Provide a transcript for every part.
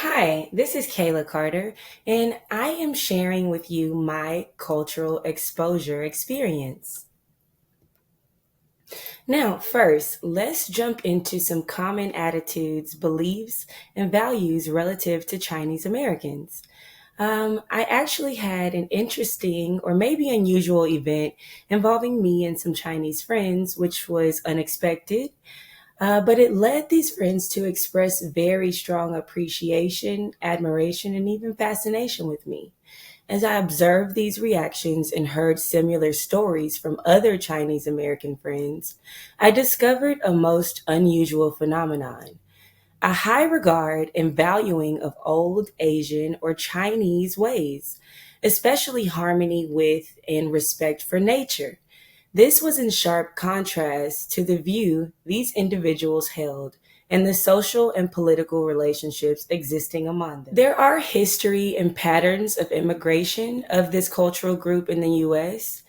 Hi, this is Kayla Carter, and I am sharing with you my cultural exposure experience. Now, first, let's jump into some common attitudes, beliefs, and values relative to Chinese Americans. I actually had an interesting or maybe unusual event involving me and some Chinese friends, which was unexpected. But it led these friends to express very strong appreciation, admiration, and even fascination with me. As I observed these reactions and heard similar stories from other Chinese American friends, I discovered a most unusual phenomenon: a high regard and valuing of old Asian or Chinese ways, especially harmony with and respect for nature. This was in sharp contrast to the view these individuals held and the social and political relationships existing among them. There are history and patterns of immigration of this cultural group in the US.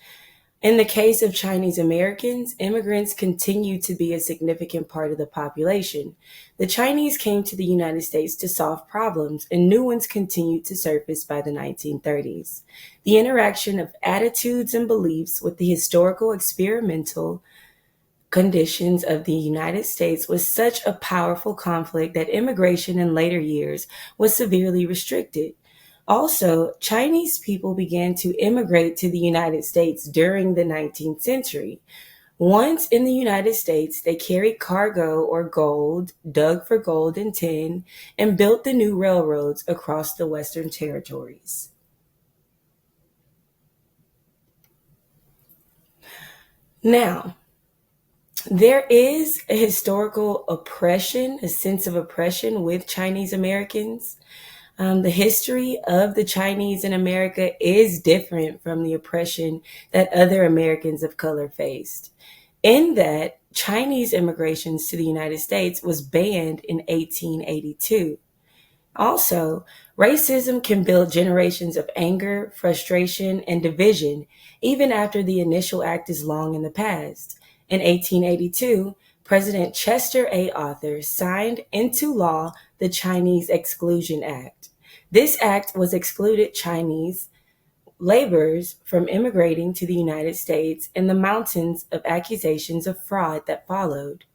In the case of Chinese Americans, immigrants continue to be a significant part of the population. The Chinese came to the United States to solve problems, and new ones continued to surface by the 1930s. The interaction of attitudes and beliefs with the historical experimental conditions of the United States was such a powerful conflict that immigration in later years was severely restricted. Also, Chinese people began to immigrate to the United States during the 19th century. Once in the United States, they carried cargo or gold, dug for gold and tin, and built the new railroads across the Western territories. Now, there is a historical oppression, a sense of oppression with Chinese Americans. The history of the Chinese in America is different from the oppression that other Americans of color faced, in that Chinese immigrations to the United States was banned in 1882. Also, racism can build generations of anger, frustration, and division, even after the initial act is long in the past. In 1882, President Chester A. Arthur signed into law the Chinese Exclusion Act. This act was excluded Chinese laborers from immigrating to the United States, and the mountains of accusations of fraud that followed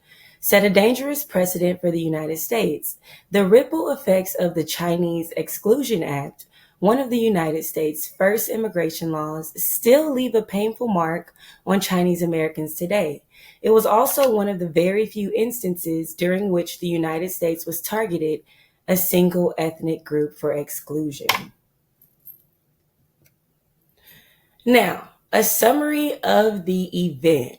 set a dangerous precedent for the United States. The ripple effects of the Chinese Exclusion Act, one of the United States' first immigration laws, still leave a painful mark on Chinese Americans today. It was also one of the very few instances during which the United States was targeted a single ethnic group for exclusion. Now, a summary of the event.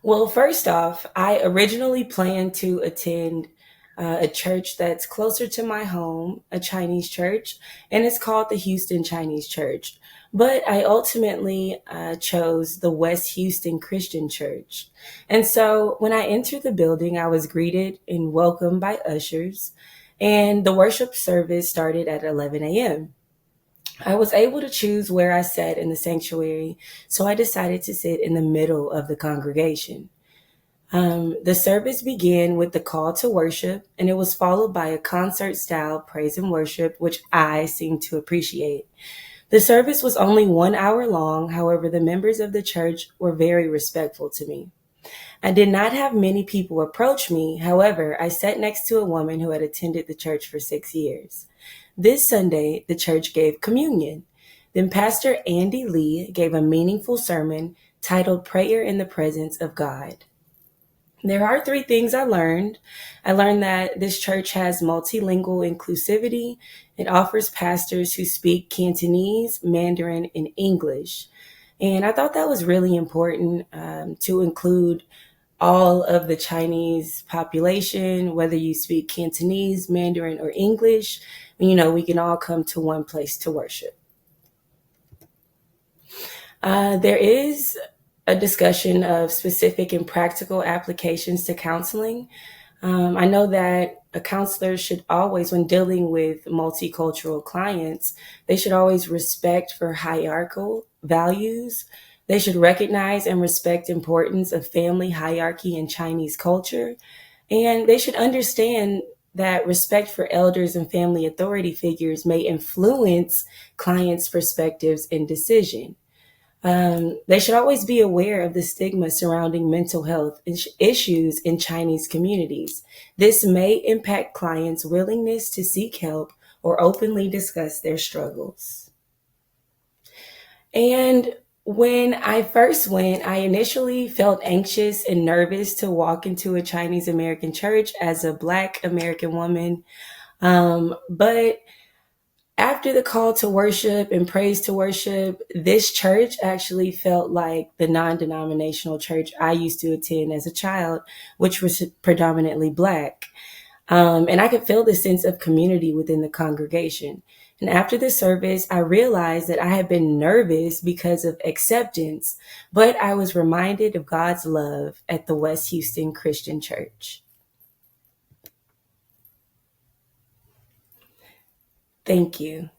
Well, first off, I originally planned to attend a church that's closer to my home, a Chinese church, and it's called the Houston Chinese Church. But I ultimately chose the West Houston Christian Church. And so when I entered the building, I was greeted and welcomed by ushers, and the worship service started at 11 a.m. I was able to choose where I sat in the sanctuary, so I decided to sit in the middle of the congregation. The service began with the call to worship, and it was followed by a concert style praise and worship, which I seemed to appreciate. The service was only 1 hour long, however, the members of the church were very respectful to me. I did not have many people approach me. However, I sat next to a woman who had attended the church for 6 years. This Sunday, the church gave communion. Then Pastor Andy Lee gave a meaningful sermon titled Prayer in the Presence of God. There are three things I learned. I learned that this church has multilingual inclusivity. It offers pastors who speak Cantonese, Mandarin, and English. And I thought that was really important to include all of the Chinese population, whether you speak Cantonese, Mandarin, or English. We can all come to one place to worship. There is a discussion of specific and practical applications to counseling. I know that a counselor should always, when dealing with multicultural clients, they should always respect for hierarchical values. They should recognize and respect importance of family hierarchy in Chinese culture. And they should understand that respect for elders and family authority figures may influence clients' perspectives and decision. They should always be aware of the stigma surrounding mental health issues in Chinese communities. This may impact clients' willingness to seek help or openly discuss their struggles. And when I first went, I initially felt anxious and nervous to walk into a Chinese American church as a Black American woman. But after the call to worship and praise to worship, this church actually felt like the non denominational church I used to attend as a child, which was predominantly Black. And I could feel the sense of community within the congregation. And after the service, I realized that I had been nervous because of acceptance, but I was reminded of God's love at the West Houston Christian Church. Thank you.